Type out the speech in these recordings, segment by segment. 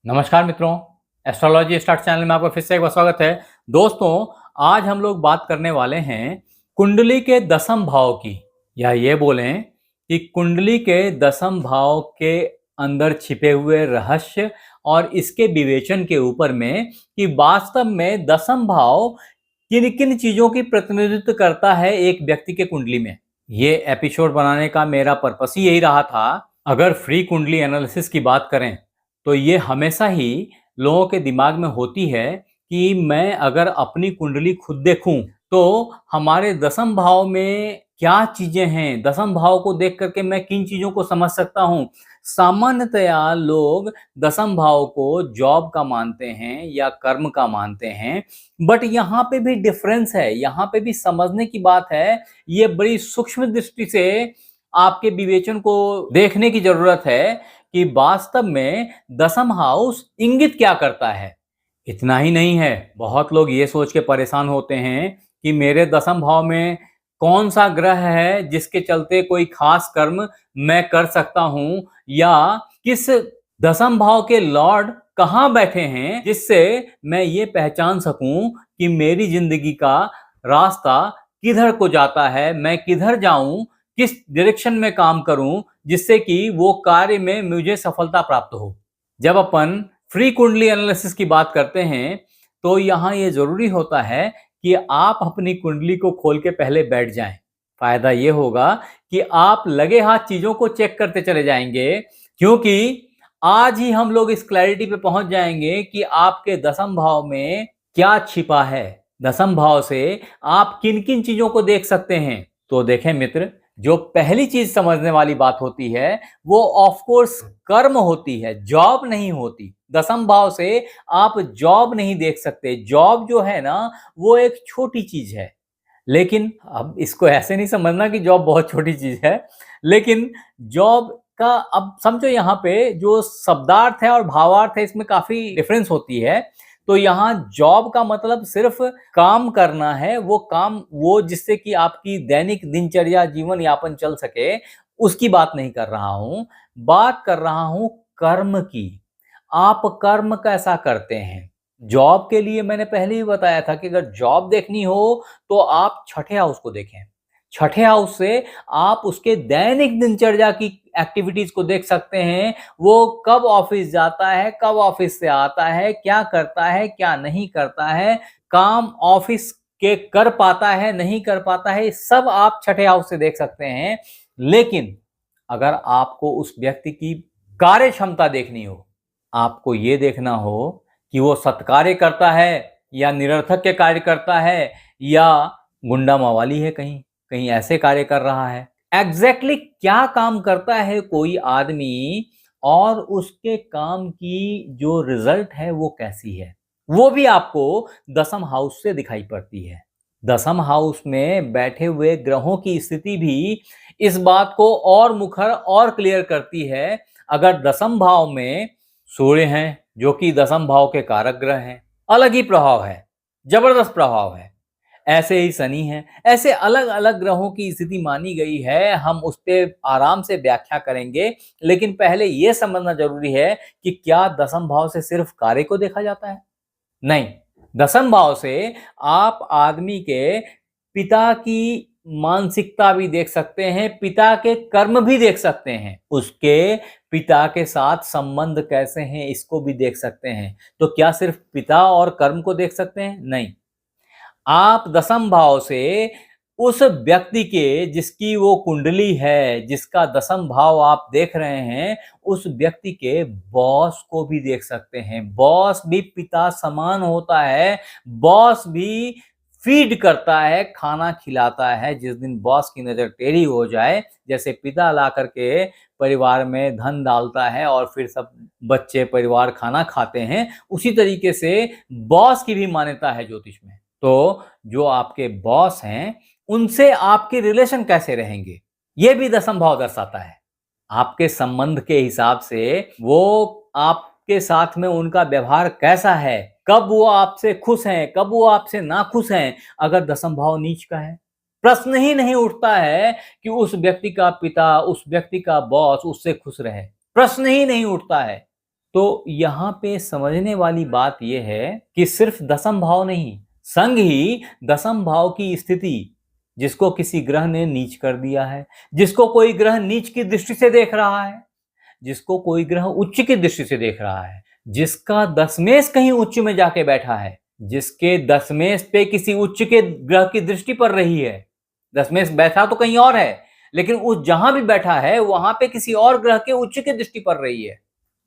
नमस्कार मित्रों, astrology start channel में आपका फिर से एक बार स्वागत है। दोस्तों, आज हम लोग बात करने वाले हैं कुंडली के दसम भाव की, या ये बोलें कि कुंडली के दसम भाव के अंदर छिपे हुए रहस्य और इसके विवेचन के ऊपर में कि वास्तव में दसम भाव किन किन चीजों की प्रतिनिधित्व करता है एक व्यक्ति के कुंडली में। ये एपिसोड बनाने का मेरा पर्पस ही यही रहा था। अगर फ्री कुंडली एनालिसिस की बात करें तो ये हमेशा ही लोगों के दिमाग में होती है कि मैं अगर अपनी कुंडली खुद देखूं तो हमारे दसम भाव में क्या चीजें हैं, दसम भाव को देख करके मैं किन चीजों को समझ सकता हूं। सामान्यतया लोग दसम भाव को जॉब का मानते हैं या कर्म का मानते हैं, बट यहाँ पे भी डिफरेंस है, यहाँ पे भी समझने की बात है। ये बड़ी सूक्ष्म दृष्टि से आपके विवेचन को देखने की जरूरत है कि वास्तव में दसम हाउस इंगित क्या करता है। इतना ही नहीं है, बहुत लोग ये सोच के परेशान होते हैं कि मेरे दसम भाव में कौन सा ग्रह है जिसके चलते कोई खास कर्म मैं कर सकता हूं, या किस दसम भाव के लॉर्ड कहां बैठे हैं जिससे मैं ये पहचान सकूं कि मेरी जिंदगी का रास्ता किधर को जाता है, मैं किधर जाऊं, किस डायरेक्शन में काम करूं जिससे कि वो कार्य में मुझे सफलता प्राप्त हो। जब अपन फ्री कुंडली एनालिसिस की बात करते हैं तो यहाँ ये जरूरी होता है कि आप अपनी कुंडली को खोल के पहले बैठ जाएं। फायदा ये होगा कि आप लगे हाथ चीजों को चेक करते चले जाएंगे, क्योंकि आज ही हम लोग इस क्लैरिटी पे पहुंच जाएंगे कि आपके दसम भाव में क्या छिपा है, दसम भाव से आप किन किन चीजों को देख सकते हैं। तो देखें मित्र, जो पहली चीज समझने वाली बात होती है वो ऑफ कोर्स कर्म होती है, जॉब नहीं होती। दसम भाव से आप जॉब नहीं देख सकते। जॉब जो है ना, वो एक छोटी चीज है। लेकिन अब इसको ऐसे नहीं समझना कि जॉब बहुत छोटी चीज है, लेकिन जॉब का अब समझो यहाँ पे जो शब्दार्थ है और भावार्थ है इसमें काफी डिफरेंस होती है। तो यहाँ जॉब का मतलब सिर्फ काम करना है, वो काम वो जिससे कि आपकी दैनिक दिनचर्या जीवन यापन चल सके, उसकी बात नहीं कर रहा हूं। बात कर रहा हूं कर्म की। आप कर्म कैसा करते हैं। जॉब के लिए मैंने पहले ही बताया था कि अगर जॉब देखनी हो तो आप छठे हाउस को देखें। छठे हाउस से आप उसके दैनिक दिनचर्या की एक्टिविटीज को देख सकते हैं। वो कब ऑफिस जाता है, कब ऑफिस से आता है, क्या करता है, क्या नहीं करता है, काम ऑफिस के कर पाता है, नहीं कर पाता है, सब आप छठे हाउस से देख सकते हैं। लेकिन अगर आपको उस व्यक्ति की कार्य क्षमता देखनी हो, आपको ये देखना हो कि वो सत्कार्य करता है या निरर्थक के कार्य करता है, या गुंडा मवाली है, कहीं कहीं ऐसे कार्य कर रहा है, एग्जैक्टली क्या काम करता है कोई आदमी, और उसके काम की जो रिजल्ट है वो कैसी है, वो भी आपको दसम हाउस से दिखाई पड़ती है। दसम हाउस में बैठे हुए ग्रहों की स्थिति भी इस बात को और मुखर और क्लियर करती है। अगर दसम भाव में सूर्य हैं जो कि दसम भाव के कारक ग्रह हैं, अलग ही प्रभाव है, जबरदस्त प्रभाव है। ऐसे ही शनि है। ऐसे अलग अलग ग्रहों की स्थिति मानी गई है, हम उस पर आराम से व्याख्या करेंगे। लेकिन पहले यह समझना जरूरी है कि क्या दसम भाव से सिर्फ कार्य को देखा जाता है? नहीं, दसम भाव से आप आदमी के पिता की मानसिकता भी देख सकते हैं, पिता के कर्म भी देख सकते हैं, उसके पिता के साथ संबंध कैसे हैं इसको भी देख सकते हैं। तो क्या सिर्फ पिता और कर्म को देख सकते हैं? नहीं, आप दसम भाव से उस व्यक्ति के जिसकी वो कुंडली है, जिसका दसम भाव आप देख रहे हैं, उस व्यक्ति के बॉस को भी देख सकते हैं। बॉस भी पिता समान होता है। बॉस भी फीड करता है, खाना खिलाता है। जिस दिन बॉस की नजर टेढ़ी हो जाए, जैसे पिता ला करके परिवार में धन डालता है और फिर सब बच्चे परिवार खाना खाते हैं, उसी तरीके से बॉस की भी मान्यता है ज्योतिष में। तो जो आपके बॉस हैं उनसे आपके रिलेशन कैसे रहेंगे, ये भी दसम भाव दर्शाता है। आपके संबंध के हिसाब से वो आपके साथ में उनका व्यवहार कैसा है, कब वो आपसे खुश हैं, कब वो आपसे नाखुश हैं। अगर दसम भाव नीच का है, प्रश्न ही नहीं उठता है कि उस व्यक्ति का पिता, उस व्यक्ति का बॉस उससे खुश रहे, प्रश्न ही नहीं उठता है। तो यहाँ पे समझने वाली बात यह है कि सिर्फ दसम भाव नहीं, संग ही दसम भाव की स्थिति, जिसको किसी ग्रह ने नीच कर दिया है, जिसको कोई ग्रह नीच की दृष्टि से देख रहा है, जिसको कोई ग्रह उच्च की दृष्टि से देख रहा है, जिसका दशमेश कहीं उच्च में जाके बैठा है, जिसके दशमेश पे किसी उच्च के ग्रह की दृष्टि पड़ रही है। दशमेश बैठा तो कहीं और है, लेकिन उस जहां भी बैठा है वहां पे किसी और ग्रह के उच्च की दृष्टि पड़ रही है।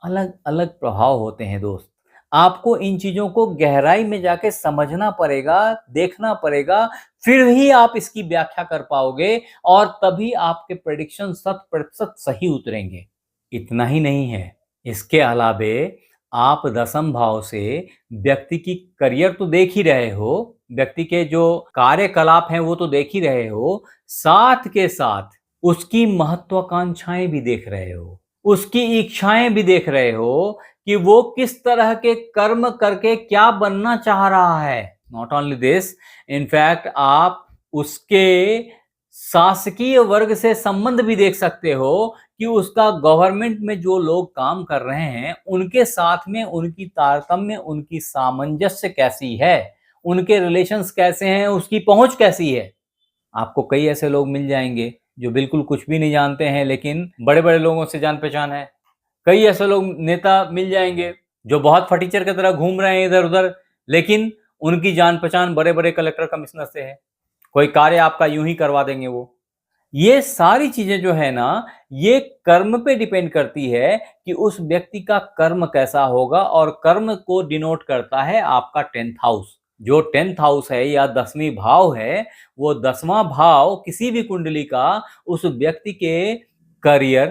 अलग अलग प्रभाव होते हैं दोस्त। आपको इन चीजों को गहराई में जाके समझना पड़ेगा, देखना पड़ेगा, फिर ही आप इसकी व्याख्या कर पाओगे और तभी आपके प्रेडिक्शन 100% सही उतरेंगे। इतना ही नहीं है, इसके अलावे आप दसम भाव से व्यक्ति की करियर तो देख ही रहे हो, व्यक्ति के जो कार्यकलाप हैं वो तो देख ही रहे हो, साथ के साथ उसकी महत्वाकांक्षाएं भी देख रहे हो, उसकी इच्छाएं भी देख रहे हो कि वो किस तरह के कर्म करके क्या बनना चाह रहा है। नॉट ओनली दिस, इनफैक्ट आप उसके शासकीय वर्ग से संबंध भी देख सकते हो कि उसका गवर्नमेंट में जो लोग काम कर रहे हैं उनके साथ में उनकी तारतम्य, उनकी सामंजस्य कैसी है, उनके रिलेशंस कैसे हैं, उसकी पहुंच कैसी है। आपको कई ऐसे लोग मिल जाएंगे जो बिल्कुल कुछ भी नहीं जानते हैं लेकिन बड़े बड़े लोगों से जान पहचान है। कई ऐसे लोग नेता मिल जाएंगे जो बहुत फटीचर की तरह घूम रहे हैं इधर उधर, लेकिन उनकी जान पहचान बड़े बड़े कलेक्टर कमिश्नर से है। कोई कार्य आपका यूं ही करवा देंगे वो। ये सारी चीजें जो है ना, ये कर्म पे डिपेंड करती है कि उस व्यक्ति का कर्म कैसा होगा, और कर्म को डिनोट करता है आपका 10th हाउस। जो 10th हाउस है या 10वीं भाव है, वो 10वां भाव किसी भी कुंडली का उस व्यक्ति के करियर,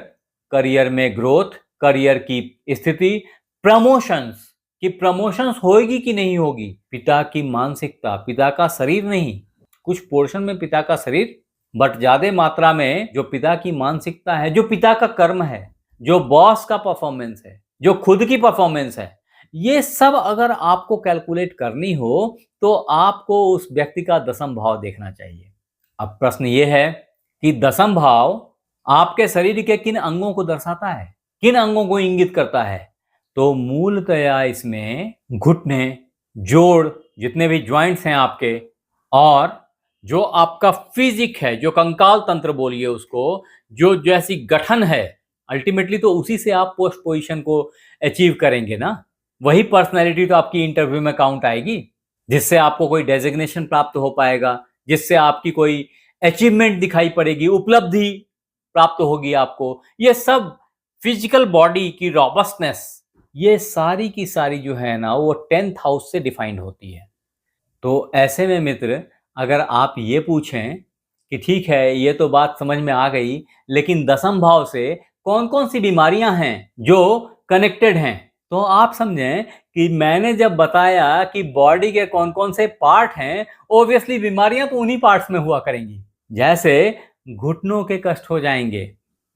करियर में ग्रोथ, करियर की स्थिति, प्रमोशंस कि प्रमोशंस होगी कि नहीं होगी, पिता की मानसिकता, पिता का शरीर नहीं, कुछ पोर्शन में पिता का शरीर, बट ज्यादा मात्रा में जो पिता की मानसिकता है, जो पिता का कर्म है, जो बॉस का परफॉर्मेंस है, जो खुद की परफॉर्मेंस है, ये सब अगर आपको कैलकुलेट करनी हो तो आपको उस व्यक्ति का दसम भाव देखना चाहिए। अब प्रश्न ये है कि दसम भाव आपके शरीर के किन अंगों को दर्शाता है, किन अंगों को इंगित करता है। तो मूलतया इसमें घुटने, जोड़, जितने भी जॉइंट्स हैं आपके, और जो आपका फिजिक है, जो कंकाल तंत्र बोलिए उसको, जो जैसी गठन है, अल्टीमेटली तो उसी से आप पोस्ट पोजीशन को अचीव करेंगे ना। वही पर्सनैलिटी तो आपकी इंटरव्यू में काउंट आएगी, जिससे आपको कोई डेजिग्नेशन प्राप्त हो पाएगा, जिससे आपकी कोई अचीवमेंट दिखाई पड़ेगी, उपलब्धि प्राप्त होगी आपको। ये सब फिजिकल बॉडी की रॉबस्टनेस, ये सारी की सारी जो है ना, वो 10th हाउस से डिफाइंड होती है। तो ऐसे में मित्र, अगर आप ये पूछें कि ठीक है ये तो बात समझ में आ गई, लेकिन दसम भाव से कौन कौन सी बीमारियां हैं जो कनेक्टेड हैं, तो आप समझें कि मैंने जब बताया कि बॉडी के कौन कौन से पार्ट हैं, ऑब्वियसली बीमारियां तो उन्हीं पार्ट्स में हुआ करेंगी। जैसे घुटनों के कष्ट हो जाएंगे,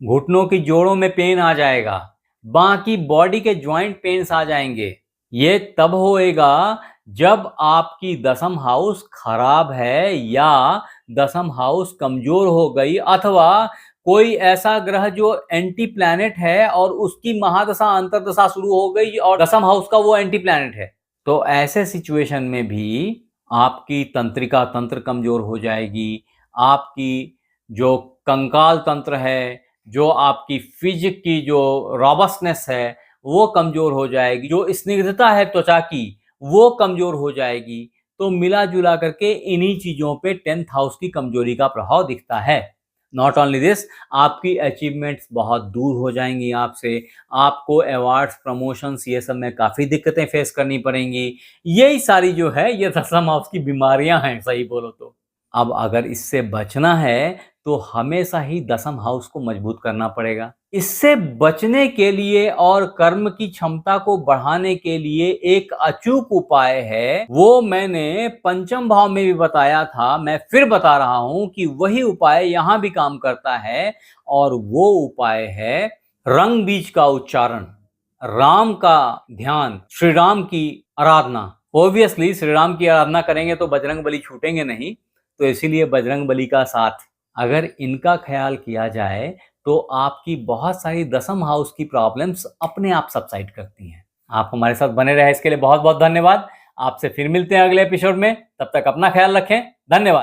घुटनों की जोड़ों में पेन आ जाएगा, बाकी बॉडी के ज्वाइंट पेन्स आ जाएंगे। ये तब होएगा जब आपकी दसम हाउस खराब है या दसम हाउस कमजोर हो गई, अथवा कोई ऐसा ग्रह जो एंटी प्लैनेट है और उसकी महादशा अंतरदशा शुरू हो गई और दसम हाउस का वो एंटी प्लैनेट है। तो ऐसे सिचुएशन में भी आपकी तंत्रिका तंत्र कमजोर हो जाएगी, आपकी जो कंकाल तंत्र है, जो आपकी फिजिक की जो रॉबस्टनेस है वो कमजोर हो जाएगी, जो स्निग्धता है त्वचा की वो कमजोर हो जाएगी। तो मिला जुला करके इन्हीं चीजों पे 10th हाउस की कमजोरी का प्रभाव दिखता है। नॉट ओनली दिस, आपकी अचीवमेंट्स बहुत दूर हो जाएंगी आपसे, आपको अवार्ड्स, प्रमोशंस, ये सब में काफी दिक्कतें फेस करनी पड़ेंगी। यही सारी जो है ये दसम हाउस की बीमारियां हैं, सही बोलो तो। अब अगर इससे बचना है तो हमेशा ही दसम हाउस को मजबूत करना पड़ेगा। इससे बचने के लिए और कर्म की क्षमता को बढ़ाने के लिए एक अचूक उपाय है, वो मैंने पंचम भाव में भी बताया था, मैं फिर बता रहा हूं कि वही उपाय यहां भी काम करता है, और वो उपाय है रंग बीज का उच्चारण, राम का ध्यान, श्री राम की आराधना। ऑब्वियसली श्री राम की आराधना करेंगे तो बजरंग बली छूटेंगे नहीं, तो इसीलिए बजरंग बली का साथ, अगर इनका ख्याल किया जाए तो आपकी बहुत सारी दसम हाउस की प्रॉब्लम्स अपने आप सबसाइड करती हैं। आप हमारे साथ बने रहे इसके लिए बहुत बहुत धन्यवाद। आपसे फिर मिलते हैं अगले एपिसोड में, तब तक अपना ख्याल रखें। धन्यवाद।